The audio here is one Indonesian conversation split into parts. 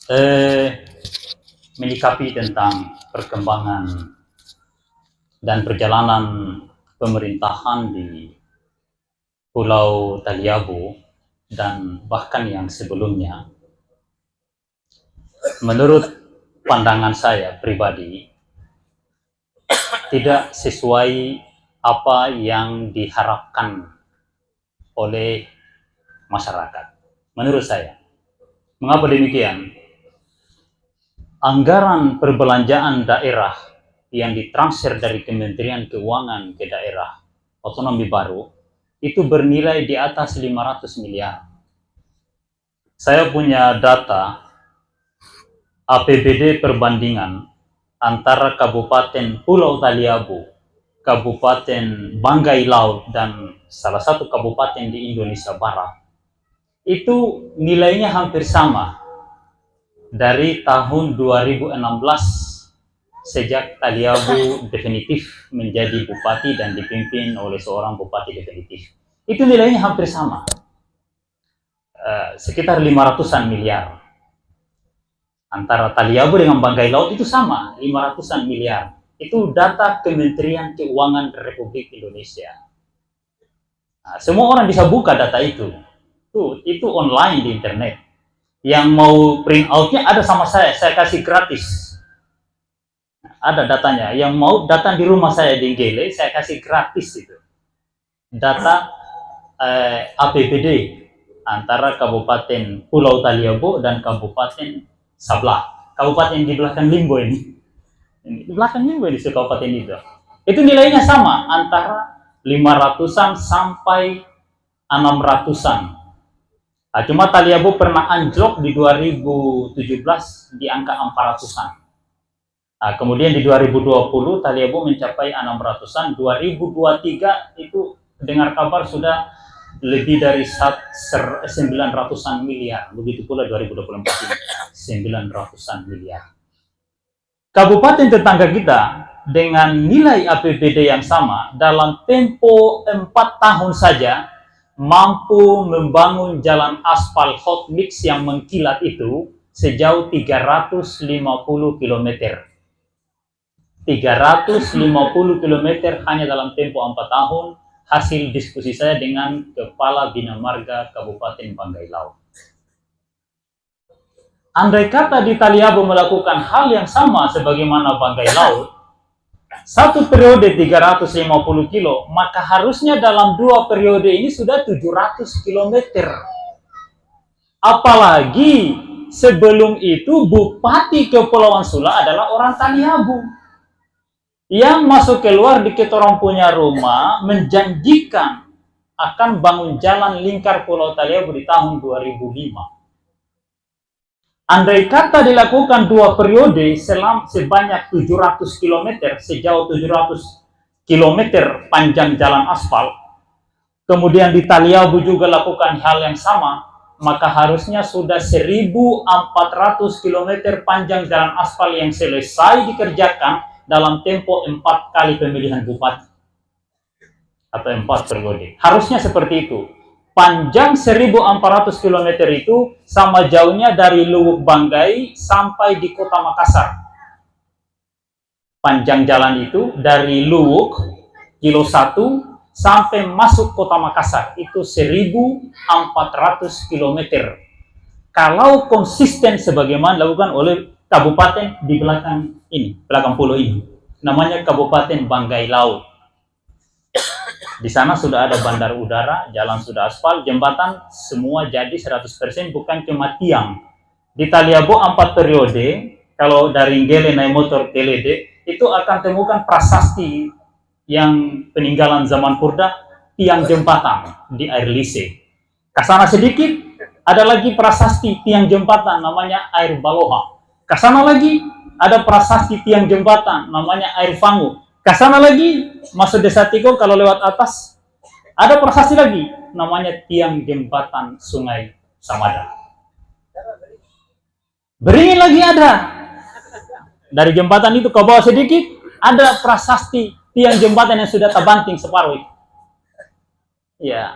eh, menyikapi tentang perkembangan dan perjalanan pemerintahan di Pulau Taliabu dan bahkan yang sebelumnya, menurut pandangan saya pribadi, tidak sesuai apa yang diharapkan oleh masyarakat. Menurut saya. Mengapa demikian? Anggaran perbelanjaan daerah yang ditransfer dari Kementerian Keuangan ke daerah otonomi baru itu bernilai di atas 500 miliar. Saya punya data APBD perbandingan antara Kabupaten Pulau Taliabu, Kabupaten Banggai Laut, dan salah satu kabupaten di Indonesia Barat. Itu nilainya hampir sama dari tahun 2016 sejak Taliabu definitif menjadi bupati dan dipimpin oleh seorang bupati definitif. Itu nilainya hampir sama, sekitar 500-an miliar. Antara Taliabu dengan Banggai Laut itu sama, 500-an miliar. Itu data Kementerian Keuangan Republik Indonesia. Nah, semua orang bisa buka data itu. Itu online di internet. Yang mau print out-nya ada sama saya kasih gratis. Ada datanya. Yang mau datang di rumah saya di Gele, saya kasih gratis itu. Data APBD antara Kabupaten Pulau Taliabu dan Kabupaten Sablah. Kabupaten di belakang Limbo ini. Di belakang Limbo di kabupaten itu. Itu nilainya sama antara 500-an sampai 600-an. Nah, cuma Taliabu pernah anjlok di 2017 di angka 400-an. Nah, kemudian di 2020 Taliabu mencapai 600-an. 2023 itu dengar kabar sudah lebih dari 900-an miliar. Begitu pula 2024 ini 900-an miliar. Kabupaten tetangga kita dengan nilai APBD yang sama dalam tempo 4 tahun saja mampu membangun jalan aspal hot mix yang mengkilat itu sejauh 350 km. 350 km hanya dalam tempo 4 tahun, hasil diskusi saya dengan Kepala Bina Marga Kabupaten Banggai Laut. Andai kata di Taliabu melakukan hal yang sama sebagaimana Banggai Laut, satu periode 350 kilo, maka harusnya dalam 2 periode ini sudah 700 km. Apalagi sebelum itu Bupati Kepulauan Sula adalah orang Taliabu. Yang masuk keluar di orang punya rumah menjanjikan akan bangun jalan lingkar Pulau Taliabu di tahun 2005. Andai kata dilakukan 2 periode sebanyak 700 km, sejauh 700 km panjang jalan aspal, kemudian di Taliabu juga lakukan hal yang sama, maka harusnya sudah 1.400 km panjang jalan aspal yang selesai dikerjakan dalam tempo 4 kali pemilihan bupati atau 4 periode. Harusnya seperti itu. Panjang 1.400 km itu sama jauhnya dari Luwuk Banggai sampai di Kota Makassar. Panjang jalan itu dari Luwuk kilo 1 sampai masuk Kota Makassar itu 1.400 km. Kalau konsisten sebagaimana dilakukan oleh kabupaten di belakang ini, belakang pulau ini, namanya Kabupaten Banggai Laut. Di sana sudah ada bandar udara, jalan sudah aspal, jembatan semua jadi 100%, bukan cuma tiang. Di Taliabu 4 periode, kalau dari Gele naik motor ke Lede, itu akan temukan prasasti yang peninggalan zaman Purda, tiang jembatan di air lise. Kasana sedikit, ada lagi prasasti tiang jembatan namanya air Baloha. Kasana lagi ada prasasti tiang jembatan namanya air Fangu. Kasana lagi masuk Desa Tigo, kalau lewat atas ada prasasti lagi namanya tiang jembatan Sungai Samada. Beringin lagi ada. Dari jembatan itu ke bawah sedikit ada prasasti tiang jembatan yang sudah terbanting separuh. Ya.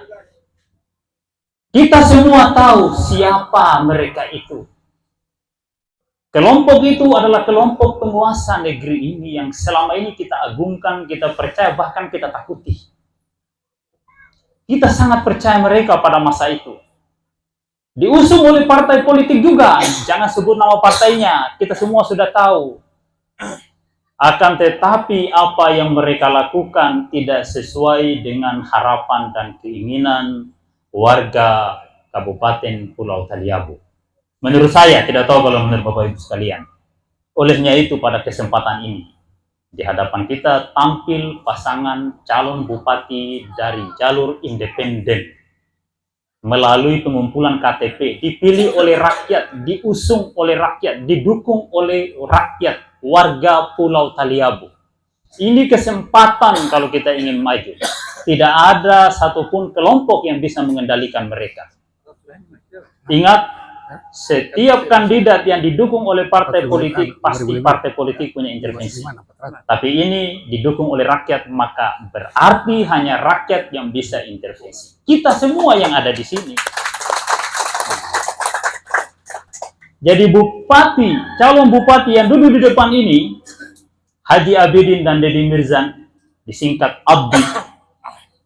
Kita semua tahu siapa mereka itu. Kelompok itu adalah kelompok penguasa negeri ini yang selama ini kita agungkan, kita percaya, bahkan kita takuti. Kita sangat percaya mereka pada masa itu. Diusung oleh partai politik juga, jangan sebut nama partainya, kita semua sudah tahu. Akan tetapi apa yang mereka lakukan tidak sesuai dengan harapan dan keinginan warga Kabupaten Pulau Taliabu. Menurut saya, tidak tahu kalau menurut Bapak Ibu sekalian. Olehnya itu pada kesempatan ini, di hadapan kita tampil pasangan calon bupati dari jalur independen. Melalui pengumpulan KTP, dipilih oleh rakyat, diusung oleh rakyat, didukung oleh rakyat, warga Pulau Taliabu. Ini kesempatan kalau kita ingin maju. Tidak ada satupun kelompok yang bisa mengendalikan mereka. Ingat, setiap kandidat yang didukung oleh partai politik, pasti partai politik punya intervensi. Tapi ini didukung oleh rakyat, maka berarti hanya rakyat yang bisa intervensi. Kita semua yang ada di sini. Jadi bupati, calon bupati yang duduk di depan ini, Haji Abidin dan Deddy Mirzan, disingkat Abdi,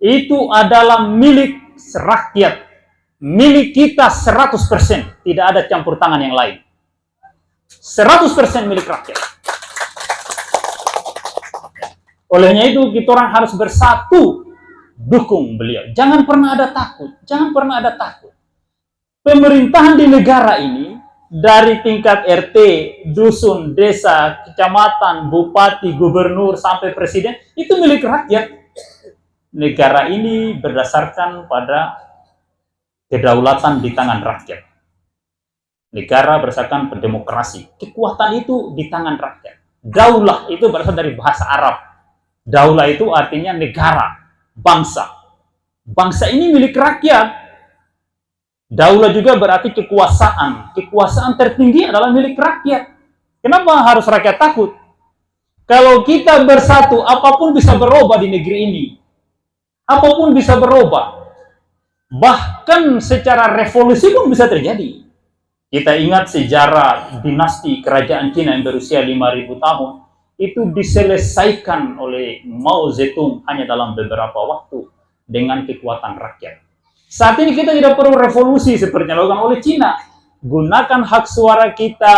itu adalah milik rakyat. Milik kita 100%, tidak ada campur tangan yang lain. 100% milik rakyat. Olehnya itu kita orang harus bersatu dukung beliau. Jangan pernah ada takut, jangan pernah ada takut. Pemerintahan di negara ini dari tingkat RT, dusun, desa, kecamatan, bupati, gubernur sampai presiden itu milik rakyat. Negara ini berdasarkan pada kedaulatan di tangan rakyat. Negara berdasarkan demokrasi. Kekuatan itu di tangan rakyat. Daulah itu berasal dari bahasa Arab. Daulah itu artinya negara, bangsa. Bangsa ini milik rakyat. Daulah juga berarti kekuasaan. Kekuasaan tertinggi adalah milik rakyat. Kenapa harus rakyat takut? Kalau kita bersatu, apapun bisa berubah di negeri ini. Apapun bisa berubah. Bahkan secara revolusi pun bisa terjadi. Kita ingat sejarah dinasti kerajaan Cina yang berusia 5.000 tahun, itu diselesaikan oleh Mao Zedong hanya dalam beberapa waktu dengan kekuatan rakyat. Saat ini kita tidak perlu revolusi seperti yang dilakukan oleh Cina. Gunakan hak suara kita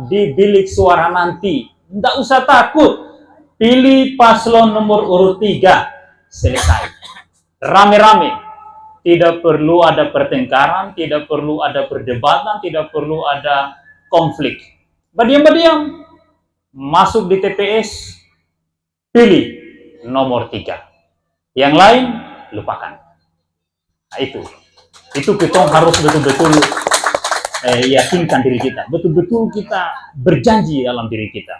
di bilik suara nanti. Tidak usah takut. Pilih paslon nomor urut 3. Selesai. Rame-rame. Tidak perlu ada pertengkaran, tidak perlu ada perdebatan, tidak perlu ada konflik. Berdiam-diam, masuk di TPS, pilih nomor 3. Yang lain, lupakan. Nah, itu kita harus betul-betul yakinkan diri kita. Betul-betul kita berjanji dalam diri kita.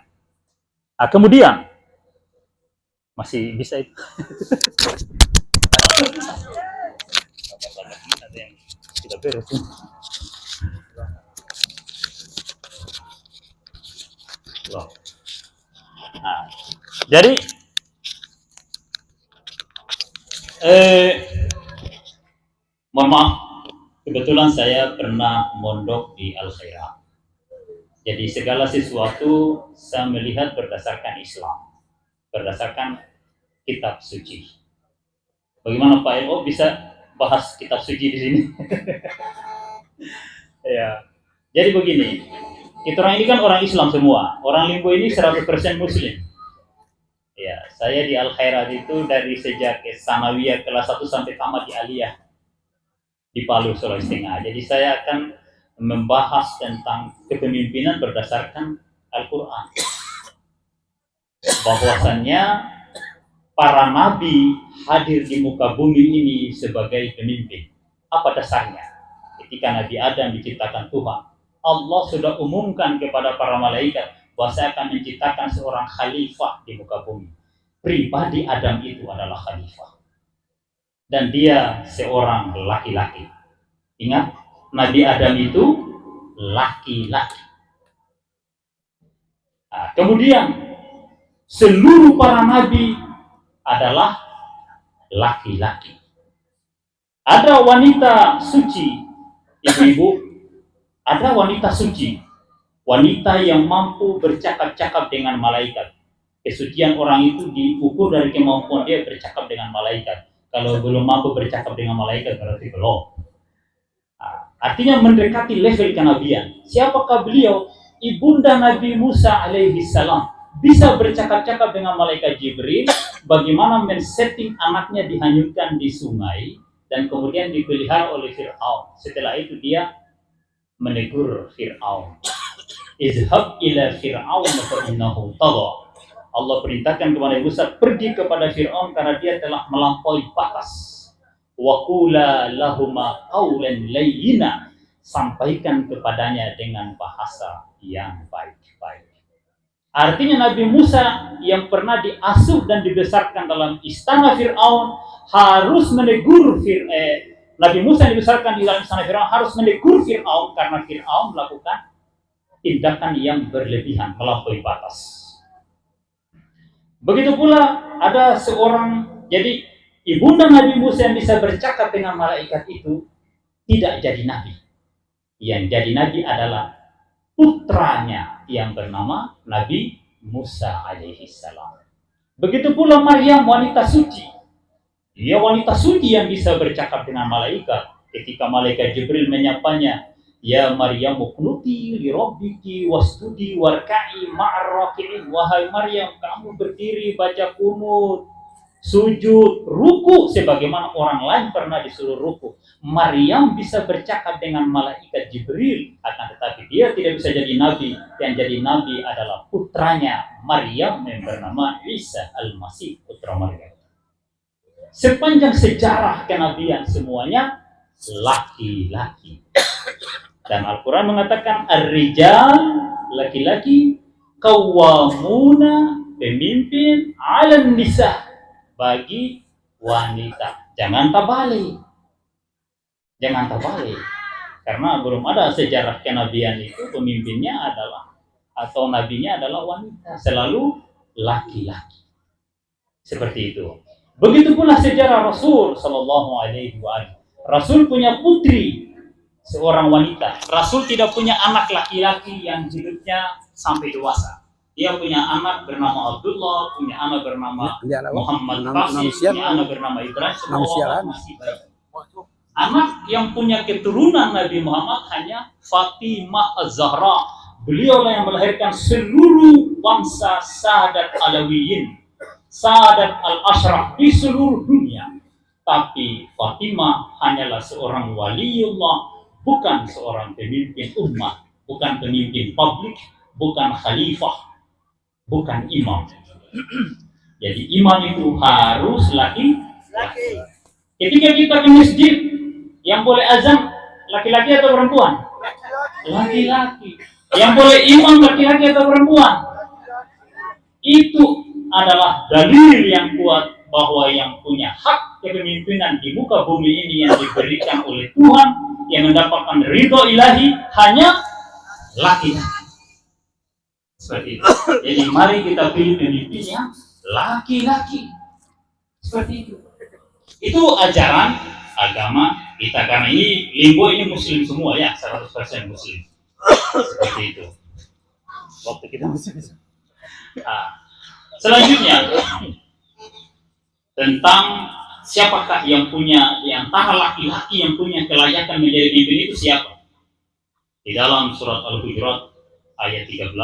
Nah, kemudian, masih bisa itu. Tidak beres. Nah, jadi mohon maaf, kebetulan saya pernah mondok di Al-Khairah. Jadi segala sesuatu saya melihat berdasarkan Islam, berdasarkan kitab suci. Bagaimana Pak Eko bisa bahas kitab suci di sini? Ya. Jadi begini, kita orang ini kan orang Islam semua. Orang Limbo ini 100% Muslim. Ya, saya di Al-Khairat itu dari sejak Sanawiyah kelas 1 sampai tamat di Aliyah di Palu, Sulawesi Tengah. Jadi saya akan membahas tentang kepemimpinan berdasarkan Al-Quran. Bahwasannya para nabi hadir di muka bumi ini sebagai pemimpin. Apa dasarnya? Ketika Nabi Adam diciptakan Tuhan, Allah sudah umumkan kepada para malaikat bahwa saya akan menciptakan seorang khalifah di muka bumi. Pribadi Adam itu adalah khalifah. Dan dia seorang laki-laki. Ingat, Nabi Adam itu laki-laki. Nah, kemudian seluruh para nabi adalah laki-laki. Ada wanita suci, ibu-ibu, ada wanita suci. wanita yang mampu bercakap-cakap dengan malaikat. Kesucian orang itu diukur dari kemampuan dia bercakap dengan malaikat. Kalau belum mampu bercakap dengan malaikat berarti belum. Artinya mendekati level kenabian. Siapakah beliau? Ibunda Nabi Musa alaihi salam bisa bercakap-cakap dengan malaikat Jibril. Bagaimana men-setting anaknya dihanyutkan di sungai dan kemudian dipelihara oleh Fir'aun. Setelah itu dia menegur Fir'aun. Izhab ila Fir'aun fa innahu tagha. Allah perintahkan kepada Musa, pergi kepada Fir'aun karena dia telah melampaui batas. Wa qula lahuma qawlan layyina. Sampaikan kepadanya dengan bahasa yang baik-baik. Artinya Nabi Musa yang pernah diasuh dan dibesarkan dalam istana Fir'aun harus menegur Nabi Musa yang dibesarkan di dalam istana Fir'aun harus menegur Fir'aun karena Fir'aun melakukan tindakan yang berlebihan, melampaui batas. Begitu pula ada seorang, jadi ibunda Nabi Musa yang bisa bercakap dengan malaikat itu tidak jadi nabi. Yang jadi nabi adalah putranya yang bernama Nabi Musa alaihi salam. Begitu pula Maryam, wanita suci. Dia wanita suci yang bisa bercakap dengan malaikat. Ketika malaikat Jibril menyapanya, ya Maryam uqnuti li rabbiki wasjudi warka'i ma'ar raki'in. Wahai Maryam, kamu berdiri baca kunut, sujud, ruku sebagaimana orang lain pernah disuruh ruku. Maryam bisa bercakap dengan malaikat Jibril, akan tetapi dia tidak bisa jadi nabi. Yang jadi nabi adalah putranya Maryam yang bernama Isa al-Masih, putra Maryam. Sepanjang sejarah kenabian semuanya laki-laki. Dan Al-Quran mengatakan ar-rijal, laki-laki, qawwamuna, pemimpin, 'alan nisa, bagi wanita. Jangan terbalik. Jangan terbalik. Karena belum ada sejarah kenabian itu pemimpinnya adalah atau nabinya adalah wanita, selalu laki-laki. Seperti itu. Begitu pula sejarah Rasul sallallahu alaihi wasallam. Rasul punya putri, seorang wanita. Rasul tidak punya anak laki-laki yang hidupnya sampai dewasa. Dia punya anak bernama Abdullah, punya anak bernama Muhammad Qasim, punya anak bernama Ibrahim. Semua masih baik. Anak yang punya keturunan Nabi Muhammad hanya Fatimah Az-Zahra. Beliau yang melahirkan seluruh bangsa Sadat Alawiyin, Sadat Al-Ashraf di seluruh dunia. Tapi Fatimah hanyalah seorang waliullah, bukan seorang pemimpin umat, bukan pemimpin publik, bukan khalifah, bukan imam. Jadi imam itu harus laki-laki. Ketika kita ke masjid, yang boleh azan laki-laki atau perempuan? Laki-laki. Yang boleh imam laki-laki atau perempuan? Itu adalah dalil yang kuat bahwa yang punya hak kepemimpinan di muka bumi ini yang diberikan oleh Tuhan, yang mendapatkan ridho ilahi hanya laki-laki. Seperti itu. Jadi mari kita pilih pemimpin yang laki-laki. Seperti itu. Itu ajaran agama kita, karena ini Limbo ini muslim semua ya, 100% muslim. Seperti itu. Waktu kita muslim. Selanjutnya tentang siapakah yang punya, yang antara laki-laki yang punya kelayakan menjadi pemimpin itu siapa? Di dalam surat Al-Hujurat ayat 13,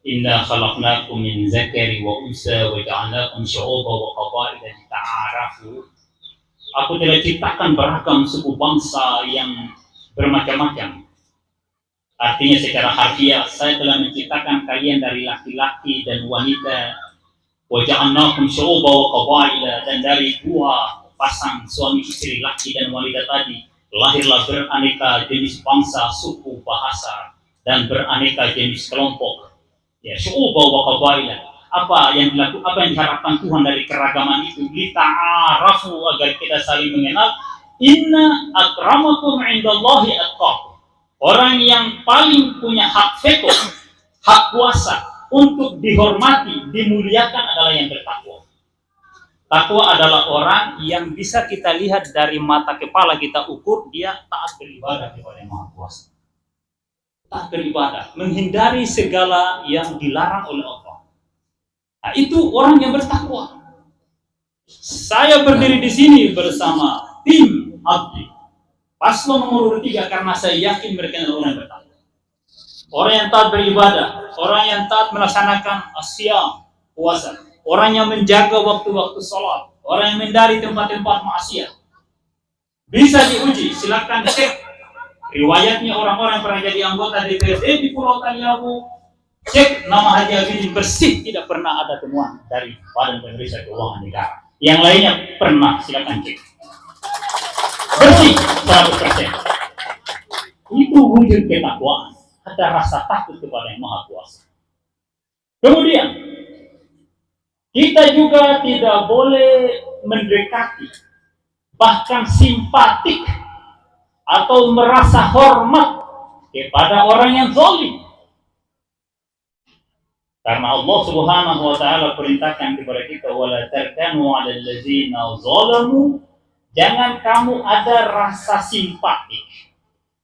inna khalaqnakum min zakari wa unsa wa ja'alnakum syu'uban wa qabaila lita'arafu. Aku telah ciptakan beragam suku bangsa yang bermacam-macam. Artinya secara harfiah, saya telah menciptakan kalian dari laki-laki dan wanita. Wa ja'alnakum syu'uban wa qabaila, dan dari dua pasang suami istri laki dan wanita tadi lahirlah beraneka jenis bangsa, suku, bahasa, dan beraneka jenis kelompok. Ya, syu'uban wa qabaila. Apa yang diharapkan Tuhan dari keragaman itu? Lita'arafu, agar kita saling mengenal. Inna akramakum indallahi atqakum. Orang yang paling punya hak veto, hak kuasa untuk dihormati, dimuliakan adalah yang bertakwa. Takwa adalah orang yang bisa kita lihat dari mata kepala kita ukur dia taat beribadah kepada Yang Maha Kuasa. taat beribadah, menghindari segala yang dilarang oleh Allah. Nah, itu orang yang bertakwa. Saya berdiri di sini bersama tim Abdi paslon nomor 3 karena saya yakin mereka adalah orang yang bertakwa. Orang yang taat beribadah, orang yang taat melaksanakan asyam, puasa, orang yang menjaga waktu-waktu sholat, orang yang menghindari tempat-tempat maksiat. Bisa diuji, silakan cek riwayatnya orang-orang yang pernah jadi anggota DPRD di Pulau Taliabu. Cek nama Haji Abidin bersih, tidak pernah ada temuan dari Badan Pemeriksa Keuangan Negara. Yang lainnya pernah, silakan cek. Bersih 100%. Itu wujud ketakwaan, ada rasa takut kepada Yang Maha Kuasa. Kemudian kita juga tidak boleh mendekati, bahkan simpatik atau merasa hormat kepada orang yang zalim. Karena Allah Subhanahu wa taala perintahkan kepada kita, wala tarkanu 'alal ladzina zalamu, jangan kamu ada rasa simpatik,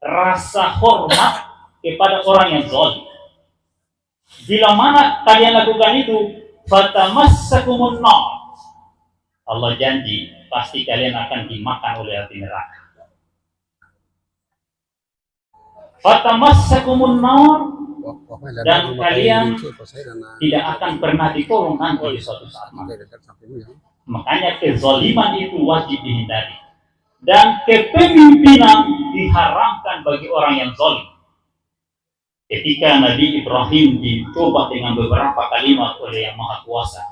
rasa hormat kepada orang yang zalim. Bila mana kalian lakukan itu, fatamassakumun nar, Allah janji pasti kalian akan dimakan oleh api neraka. Fatamassakumun nar, dan kalian tidak akan pernah ditolong nanti di suatu saat. Makanya kezaliman itu wajib dihindari, dan kepemimpinan diharamkan bagi orang yang zalim. Ketika Nabi Ibrahim dicoba dengan beberapa kalimat oleh Yang Maha Kuasa,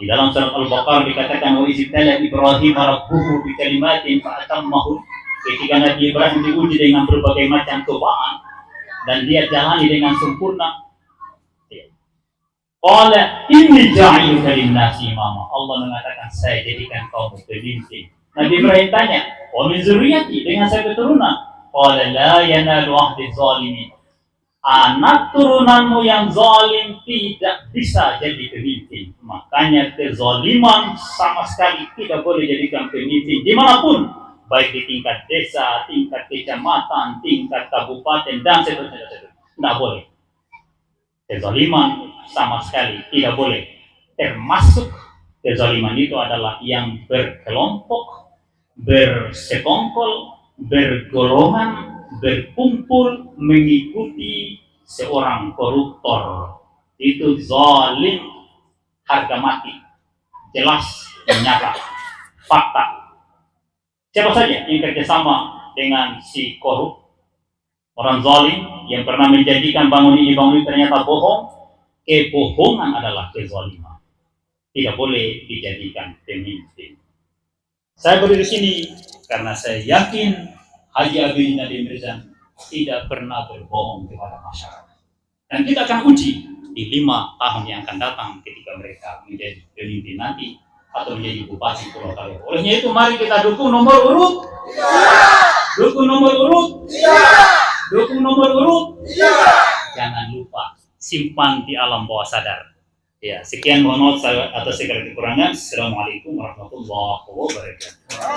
di dalam surat Al-Baqarah dikatakan, wa izibtala Ibrahim rabbuhu bi kalimatin fa atammahun. Ketika Nabi Ibrahim diuji dengan berbagai macam cobaan dan dia jalani dengan sempurna, qala inni ja'iluka lin-nasi imama, Allah mengatakan saya jadikan kau pemimpin. Nabi Ibrahim tanya, wa min zurriyyati, dengan saya keturunan? Qala la yanalu ahdi zalimin, anak turunanmu yang zalim tidak bisa jadi pemimpin. Makanya kezaliman sama sekali tidak boleh jadikan pemimpin dimanapun, baik di tingkat desa, tingkat kecamatan, tingkat kabupaten, dan seterusnya. Tidak boleh. Kezaliman sama sekali tidak boleh. Termasuk kezaliman itu adalah yang berkelompok, bersekongkol, bergolongan, berkumpul mengikuti seorang koruptor. Itu zalim, harga mati, jelas, nyata, fakta. Siapa saja yang kerjasama dengan si korup, orang zalim yang pernah menjanjikan bangun ini ternyata bohong, kebohongan adalah kezaliman. Tidak boleh dijadikan pemimpin. Saya berdiri di sini karena saya yakin Haji Abidin Nadiem Mirza tidak pernah berbohong kepada masyarakat. Dan kita akan uji di 5 tahun yang akan datang ketika mereka menjadi pemimpin nanti atau menjadi bupati Pulau Taliabu. Olehnya itu mari kita dukung nomor urut. Dukung nomor urut. Dukung nomor urut. Jangan lupa simpan di alam bawah sadar. Ya, sekian mohon maaf saya atas segala kekurangan. Assalamualaikum warahmatullahi wabarakatuh.